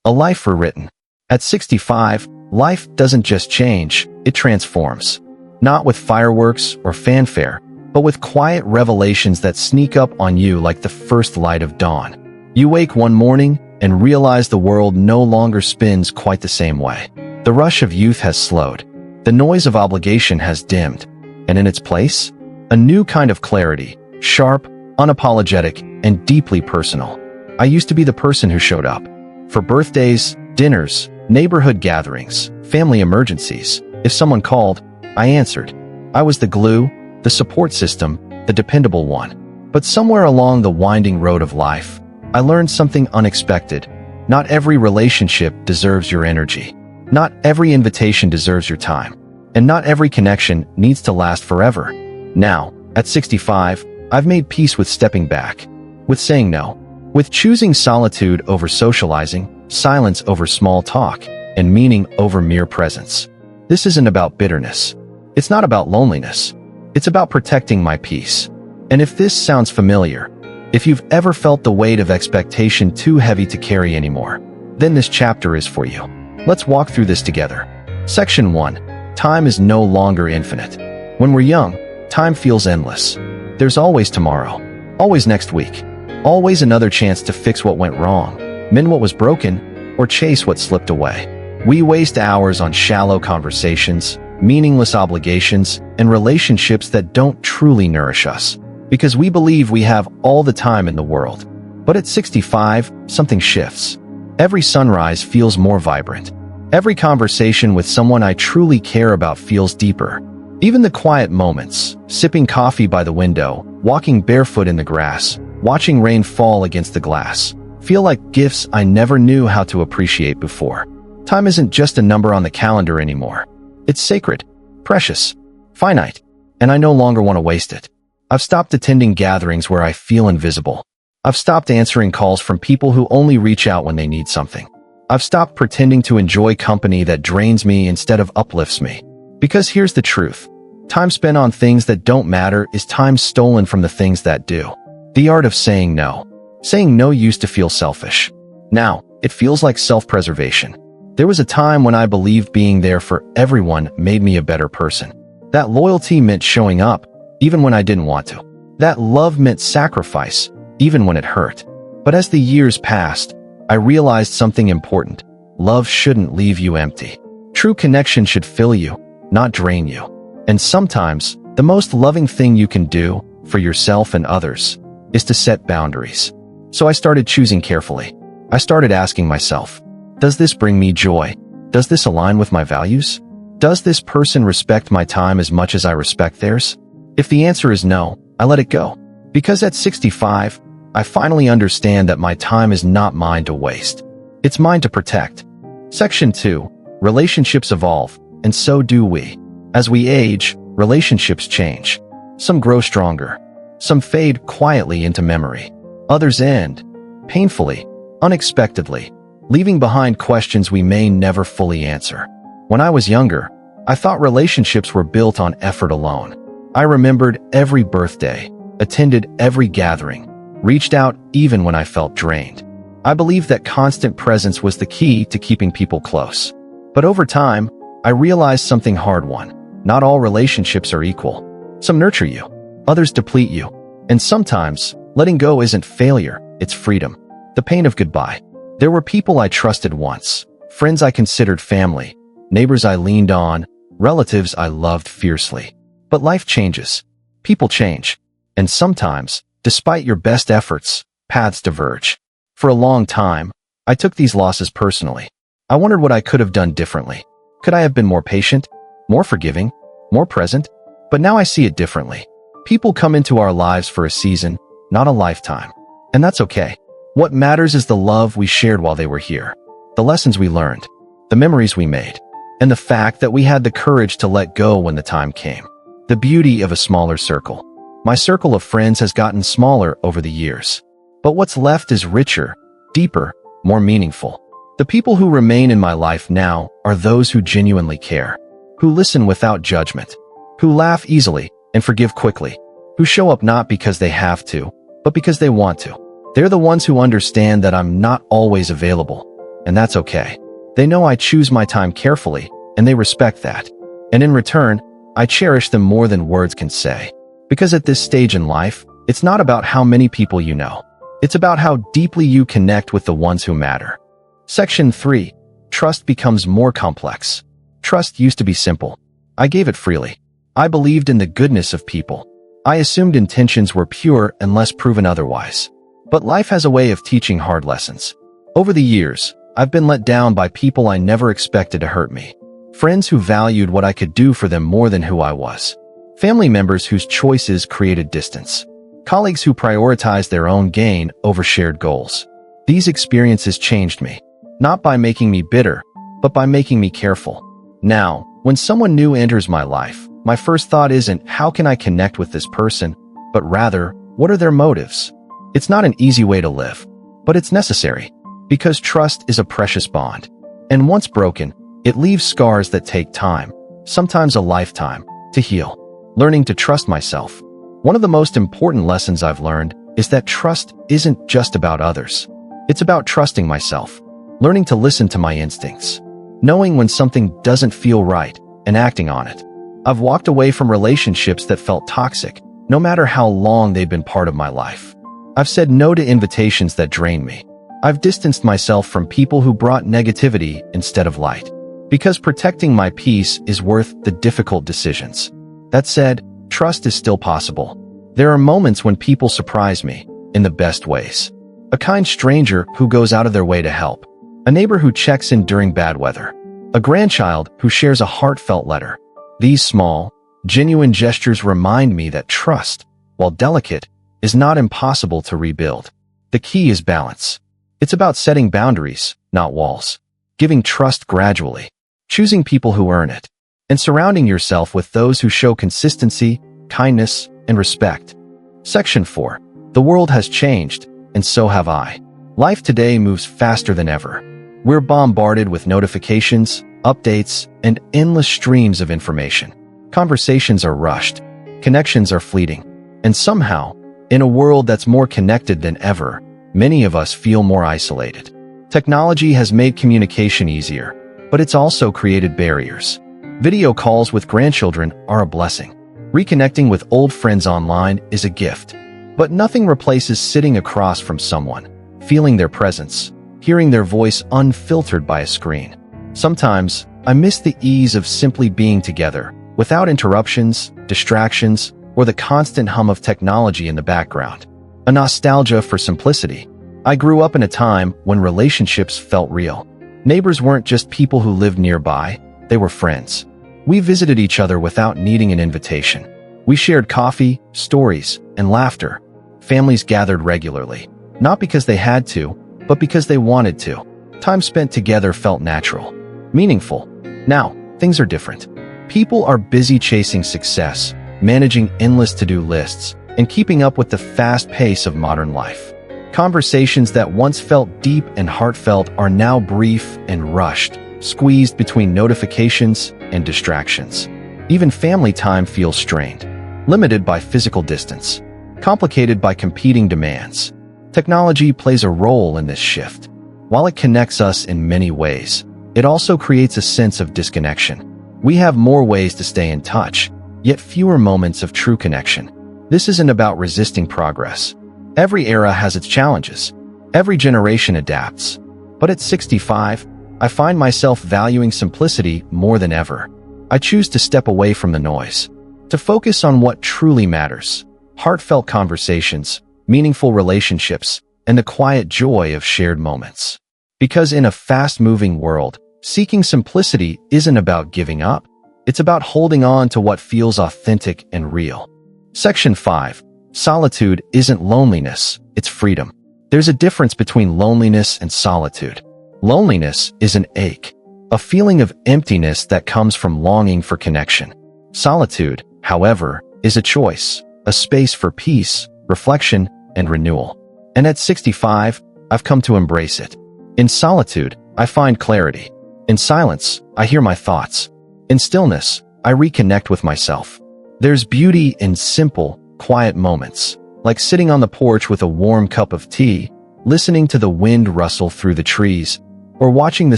A life rewritten. At 65, life doesn't just change, it transforms. Not with fireworks or fanfare, but with quiet revelations that sneak up on you like the first light of dawn. You wake one morning and realize the world no longer spins quite the same way. The rush of youth has slowed. The noise of obligation has dimmed. And in its place, a new kind of clarity, sharp, unapologetic, and deeply personal. I used to be the person who showed up. For birthdays, dinners, neighborhood gatherings, family emergencies. If someone called, I answered. I was the glue, the support system, the dependable one. But somewhere along the winding road of life, I learned something unexpected. Not every relationship deserves your energy. Not every invitation deserves your time. And not every connection needs to last forever. Now, at 65, I've made peace with stepping back, with saying no, with choosing solitude over socializing, silence over small talk, and meaning over mere presence. This isn't about bitterness. It's not about loneliness. It's about protecting my peace. And if this sounds familiar, if you've ever felt the weight of expectation too heavy to carry anymore, then this chapter is for you. Let's walk through this together. Section 1. Time is no longer infinite. When we're young, time feels endless. There's always tomorrow, always next week, always another chance to fix what went wrong, mend what was broken, or chase what slipped away. We waste hours on shallow conversations, meaningless obligations, and relationships that don't truly nourish us, because we believe we have all the time in the world. But at 65, something shifts. Every sunrise feels more vibrant. Every conversation with someone I truly care about feels deeper. Even the quiet moments, sipping coffee by the window, walking barefoot in the grass, watching rain fall against the glass, feel like gifts I never knew how to appreciate before. Time isn't just a number on the calendar anymore. It's sacred, precious, finite, and I no longer want to waste it. I've stopped attending gatherings where I feel invisible. I've stopped answering calls from people who only reach out when they need something. I've stopped pretending to enjoy company that drains me instead of uplifts me. Because here's the truth. Time spent on things that don't matter is time stolen from the things that do. The art of saying no. Saying no used to feel selfish. Now, it feels like self-preservation. There was a time when I believed being there for everyone made me a better person. That loyalty meant showing up, even when I didn't want to. That love meant sacrifice, even when it hurt. But as the years passed, I realized something important. Love shouldn't leave you empty. True connection should fill you, not drain you. And sometimes, the most loving thing you can do, for yourself and others, is to set boundaries. So I started choosing carefully. I started asking myself, does this bring me joy? Does this align with my values? Does this person respect my time as much as I respect theirs? If the answer is no, I let it go. Because at 65, I finally understand that my time is not mine to waste. It's mine to protect. Section 2. Relationships evolve, and so do we. As we age, relationships change. Some grow stronger. Some fade quietly into memory. Others end, painfully, unexpectedly, leaving behind questions we may never fully answer. When I was younger, I thought relationships were built on effort alone. I remembered every birthday, attended every gathering, reached out even when I felt drained. I believed that constant presence was the key to keeping people close. But over time, I realized something hard-won. Not all relationships are equal. Some nurture you, others deplete you. And sometimes, letting go isn't failure, it's freedom. The pain of goodbye. There were people I trusted once, friends I considered family, neighbors I leaned on, relatives I loved fiercely. But life changes. People change. And sometimes, despite your best efforts, paths diverge. For a long time, I took these losses personally. I wondered what I could have done differently. Could I have been more patient, more forgiving, more present? But now I see it differently. People come into our lives for a season, not a lifetime. And that's okay. What matters is the love we shared while they were here, the lessons we learned, the memories we made, and the fact that we had the courage to let go when the time came. The beauty of a smaller circle. My circle of friends has gotten smaller over the years. But what's left is richer, deeper, more meaningful. The people who remain in my life now are those who genuinely care, who listen without judgment, who laugh easily and forgive quickly, who show up not because they have to, but because they want to. They're the ones who understand that I'm not always available, and that's okay. They know I choose my time carefully, and they respect that. And in return, I cherish them more than words can say. Because at this stage in life, it's not about how many people you know. It's about how deeply you connect with the ones who matter. Section 3. Trust becomes more complex. Trust used to be simple. I gave it freely. I believed in the goodness of people. I assumed intentions were pure unless proven otherwise. But life has a way of teaching hard lessons. Over the years, I've been let down by people I never expected to hurt me. Friends who valued what I could do for them more than who I was. Family members whose choices created distance. Colleagues who prioritized their own gain over shared goals. These experiences changed me, not by making me bitter, but by making me careful. Now, when someone new enters my life, my first thought isn't, how can I connect with this person, but rather, what are their motives? It's not an easy way to live, but it's necessary, because trust is a precious bond. And once broken, it leaves scars that take time, sometimes a lifetime, to heal. Learning to trust myself. One of the most important lessons I've learned is that trust isn't just about others. It's about trusting myself, learning to listen to my instincts, knowing when something doesn't feel right, and acting on it. I've walked away from relationships that felt toxic, no matter how long they've been part of my life. I've said no to invitations that drain me. I've distanced myself from people who brought negativity instead of light, because protecting my peace is worth the difficult decisions. That said, trust is still possible. There are moments when people surprise me, in the best ways. A kind stranger who goes out of their way to help. A neighbor who checks in during bad weather. A grandchild who shares a heartfelt letter. These small, genuine gestures remind me that trust, while delicate, is not impossible to rebuild. The key is balance. It's about setting boundaries, not walls. Giving trust gradually. Choosing people who earn it. And surrounding yourself with those who show consistency, kindness, and respect. Section 4. The world has changed, and so have I. Life today moves faster than ever. We're bombarded with notifications, updates, and endless streams of information. Conversations are rushed. Connections are fleeting. And somehow, in a world that's more connected than ever, many of us feel more isolated. Technology has made communication easier, but it's also created barriers. Video calls with grandchildren are a blessing. Reconnecting with old friends online is a gift. But nothing replaces sitting across from someone, feeling their presence, hearing their voice unfiltered by a screen. Sometimes, I miss the ease of simply being together, without interruptions, distractions, or the constant hum of technology in the background. A nostalgia for simplicity. I grew up in a time when relationships felt real. Neighbors weren't just people who lived nearby, they were friends. We visited each other without needing an invitation. We shared coffee, stories, and laughter. Families gathered regularly, not because they had to, but because they wanted to. Time spent together felt natural, meaningful. Now, things are different. People are busy chasing success, managing endless to-do lists, and keeping up with the fast pace of modern life. Conversations that once felt deep and heartfelt are now brief and rushed, squeezed between notifications and distractions. Even family time feels strained, limited by physical distance, complicated by competing demands. Technology plays a role in this shift. While it connects us in many ways, it also creates a sense of disconnection. We have more ways to stay in touch, yet fewer moments of true connection. This isn't about resisting progress. Every era has its challenges. Every generation adapts. But at 65, I find myself valuing simplicity more than ever. I choose to step away from the noise, to focus on what truly matters. Heartfelt conversations, meaningful relationships, and the quiet joy of shared moments. Because in a fast-moving world, seeking simplicity isn't about giving up. It's about holding on to what feels authentic and real. Section 5. Solitude isn't loneliness, it's freedom. There's a difference between loneliness and solitude. Loneliness is an ache, a feeling of emptiness that comes from longing for connection. Solitude, however, is a choice, a space for peace, reflection, and renewal. And at 65, I've come to embrace it. In solitude, I find clarity. In silence, I hear my thoughts. In stillness, I reconnect with myself. There's beauty in simple, quiet moments, like sitting on the porch with a warm cup of tea, listening to the wind rustle through the trees, or watching the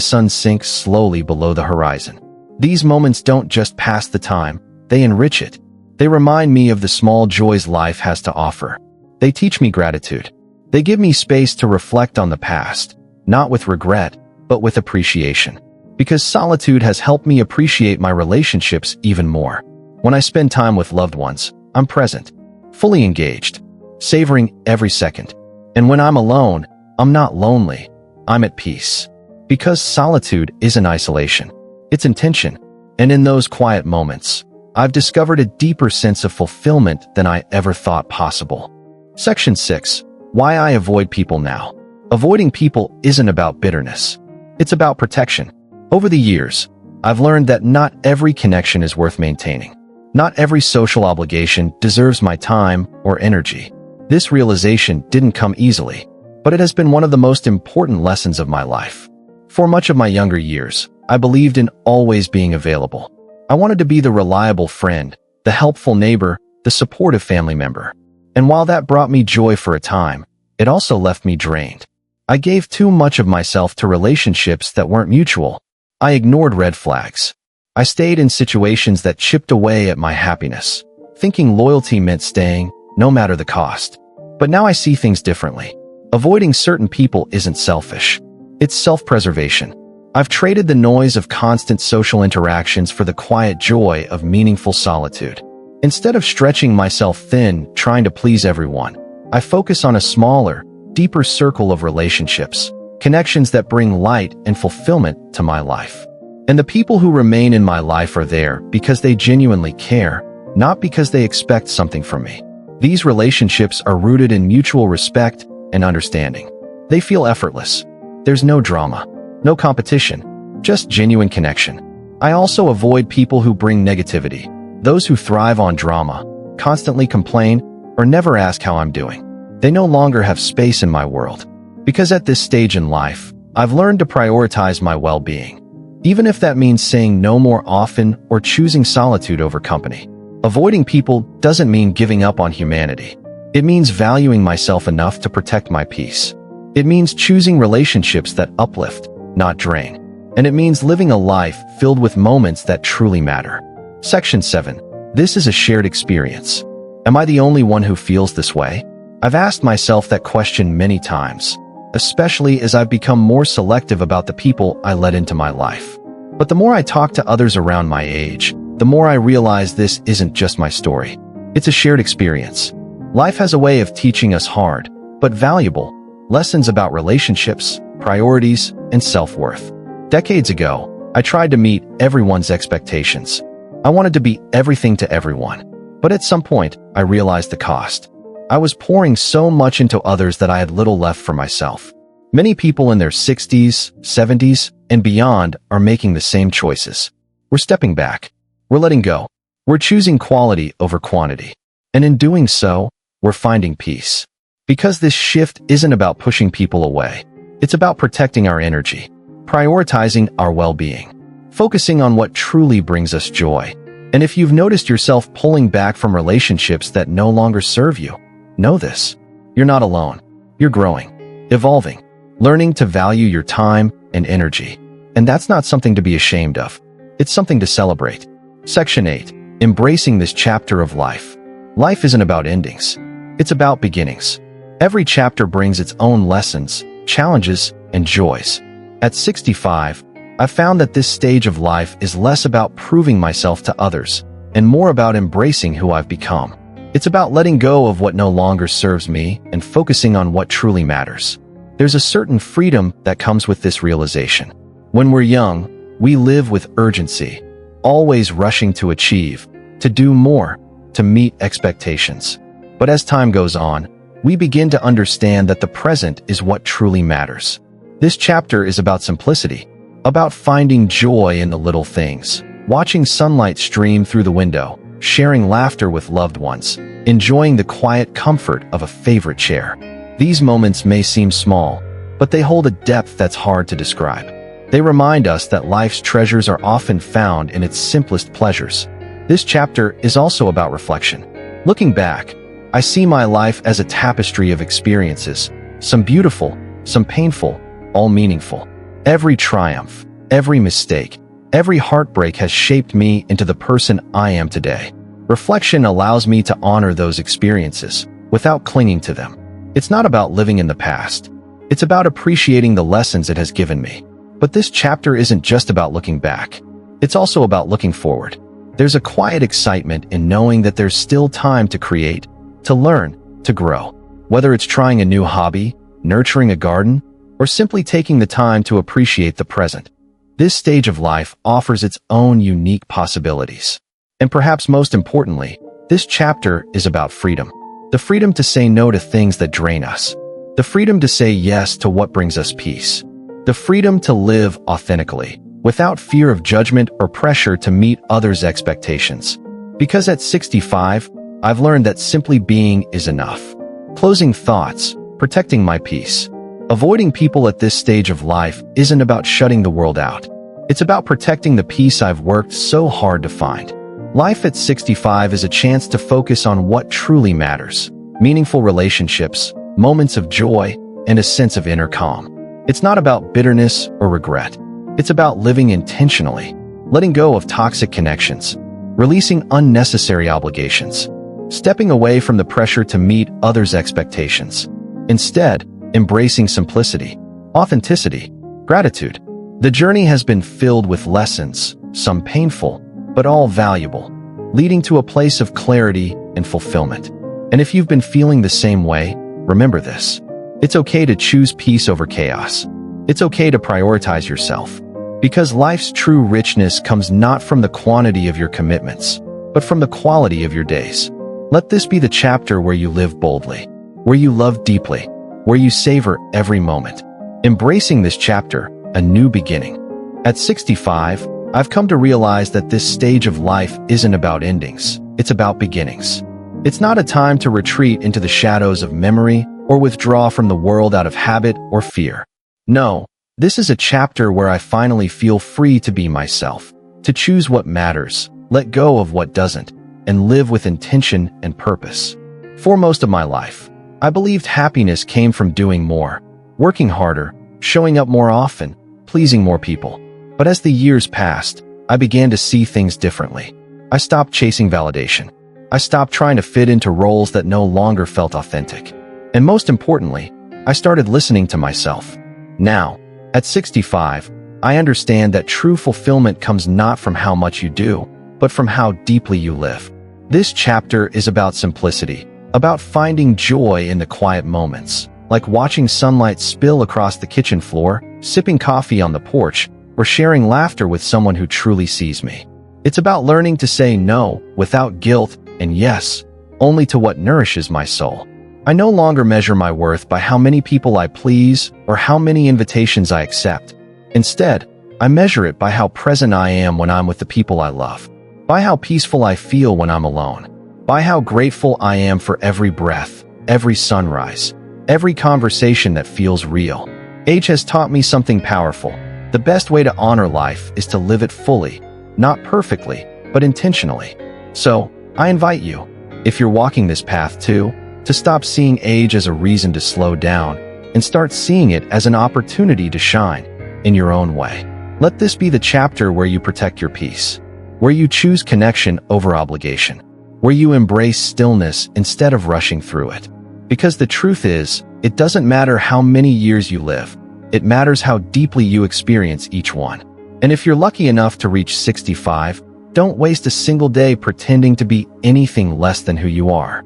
sun sink slowly below the horizon. These moments don't just pass the time, they enrich it. They remind me of the small joys life has to offer. They teach me gratitude. They give me space to reflect on the past, not with regret, but with appreciation. Because solitude has helped me appreciate my relationships even more. When I spend time with loved ones, I'm present, fully engaged, savoring every second. And when I'm alone, I'm not lonely, I'm at peace. Because solitude isn't isolation, it's intention. And in those quiet moments, I've discovered a deeper sense of fulfillment than I ever thought possible. Section 6. Why I avoid people now. Avoiding people isn't about bitterness. It's about protection. Over the years, I've learned that not every connection is worth maintaining. Not every social obligation deserves my time or energy. This realization didn't come easily, but it has been one of the most important lessons of my life. For much of my younger years, I believed in always being available. I wanted to be the reliable friend, the helpful neighbor, the supportive family member. And while that brought me joy for a time, it also left me drained. I gave too much of myself to relationships that weren't mutual. I ignored red flags. I stayed in situations that chipped away at my happiness, thinking loyalty meant staying, no matter the cost. But now I see things differently. Avoiding certain people isn't selfish. It's self-preservation. I've traded the noise of constant social interactions for the quiet joy of meaningful solitude. Instead of stretching myself thin, trying to please everyone, I focus on a smaller, deeper circle of relationships, connections that bring light and fulfillment to my life. And the people who remain in my life are there because they genuinely care, not because they expect something from me. These relationships are rooted in mutual respect and understanding. They feel effortless. There's no drama, no competition, just genuine connection. I also avoid people who bring negativity, those who thrive on drama, constantly complain, or never ask how I'm doing. They no longer have space in my world. Because at this stage in life, I've learned to prioritize my well-being, even if that means saying no more often or choosing solitude over company. Avoiding people doesn't mean giving up on humanity. It means valuing myself enough to protect my peace. It means choosing relationships that uplift, not drain. And it means living a life filled with moments that truly matter. Section 7. This is a shared experience. Am I the only one who feels this way? I've asked myself that question many times, especially as I've become more selective about the people I let into my life. But the more I talk to others around my age, the more I realize this isn't just my story. It's a shared experience. Life has a way of teaching us hard, but valuable, lessons about relationships, priorities, and self-worth. Decades ago, I tried to meet everyone's expectations. I wanted to be everything to everyone. But at some point, I realized the cost. I was pouring so much into others that I had little left for myself. Many people in their 60s, 70s, and beyond are making the same choices. We're stepping back. We're letting go. We're choosing quality over quantity. And in doing so, we're finding peace. Because this shift isn't about pushing people away. It's about protecting our energy, prioritizing our well-being, focusing on what truly brings us joy. And if you've noticed yourself pulling back from relationships that no longer serve you, know this. You're not alone. You're growing, evolving, learning to value your time and energy. And that's not something to be ashamed of. It's something to celebrate. Section 8. Embracing this chapter of life. Life isn't about endings. It's about beginnings. Every chapter brings its own lessons, challenges, and joys. At 65, I found that this stage of life is less about proving myself to others and more about embracing who I've become. It's about letting go of what no longer serves me and focusing on what truly matters. There's a certain freedom that comes with this realization. When we're young, we live with urgency, always rushing to achieve, to do more, to meet expectations. But as time goes on, we begin to understand that the present is what truly matters. This chapter is about simplicity, about finding joy in the little things, watching sunlight stream through the window, sharing laughter with loved ones, enjoying the quiet comfort of a favorite chair. These moments may seem small, but they hold a depth that's hard to describe. They remind us that life's treasures are often found in its simplest pleasures. This chapter is also about reflection. Looking back, I see my life as a tapestry of experiences, some beautiful, some painful, all meaningful. Every triumph, every mistake, every heartbreak has shaped me into the person I am today. Reflection allows me to honor those experiences without clinging to them. It's not about living in the past. It's about appreciating the lessons it has given me. But this chapter isn't just about looking back. It's also about looking forward. There's a quiet excitement in knowing that there's still time to create, to learn, to grow. Whether it's trying a new hobby, nurturing a garden, or simply taking the time to appreciate the present. This stage of life offers its own unique possibilities. And perhaps most importantly, this chapter is about freedom. The freedom to say no to things that drain us. The freedom to say yes to what brings us peace. The freedom to live authentically, without fear of judgment or pressure to meet others' expectations. Because at 65, I've learned that simply being is enough. Closing thoughts, protecting my peace. Avoiding people at this stage of life isn't about shutting the world out. It's about protecting the peace I've worked so hard to find. Life at 65 is a chance to focus on what truly matters. Meaningful relationships, moments of joy, and a sense of inner calm. It's not about bitterness or regret. It's about living intentionally, letting go of toxic connections, releasing unnecessary obligations, stepping away from the pressure to meet others' expectations. Instead, embracing simplicity, authenticity, gratitude. The journey has been filled with lessons, some painful, but all valuable, leading to a place of clarity and fulfillment. And if you've been feeling the same way, remember this. It's okay to choose peace over chaos. It's okay to prioritize yourself. Because life's true richness comes not from the quantity of your commitments, but from the quality of your days. Let this be the chapter where you live boldly, where you love deeply, where you savor every moment. Embracing this chapter, a new beginning. At 65, I've come to realize that this stage of life isn't about endings, it's about beginnings. It's not a time to retreat into the shadows of memory or withdraw from the world out of habit or fear. No, this is a chapter where I finally feel free to be myself, to choose what matters, let go of what doesn't, and live with intention and purpose. For most of my life, I believed happiness came from doing more, working harder, showing up more often, pleasing more people. But as the years passed, I began to see things differently. I stopped chasing validation. I stopped trying to fit into roles that no longer felt authentic. And most importantly, I started listening to myself. Now, at 65, I understand that true fulfillment comes not from how much you do, but from how deeply you live. This chapter is about simplicity, about finding joy in the quiet moments, like watching sunlight spill across the kitchen floor, sipping coffee on the porch, or sharing laughter with someone who truly sees me. It's about learning to say no without guilt and yes, only to what nourishes my soul. I no longer measure my worth by how many people I please or how many invitations I accept. Instead, I measure it by how present I am when I'm with the people I love, by how peaceful I feel when I'm alone, by how grateful I am for every breath, every sunrise, every conversation that feels real. Age has taught me something powerful. The best way to honor life is to live it fully, not perfectly, but intentionally. So, I invite you, if you're walking this path too, to stop seeing age as a reason to slow down and start seeing it as an opportunity to shine in your own way. Let this be the chapter where you protect your peace, where you choose connection over obligation, where you embrace stillness instead of rushing through it. Because the truth is, it doesn't matter how many years you live, it matters how deeply you experience each one. And if you're lucky enough to reach 65, don't waste a single day pretending to be anything less than who you are.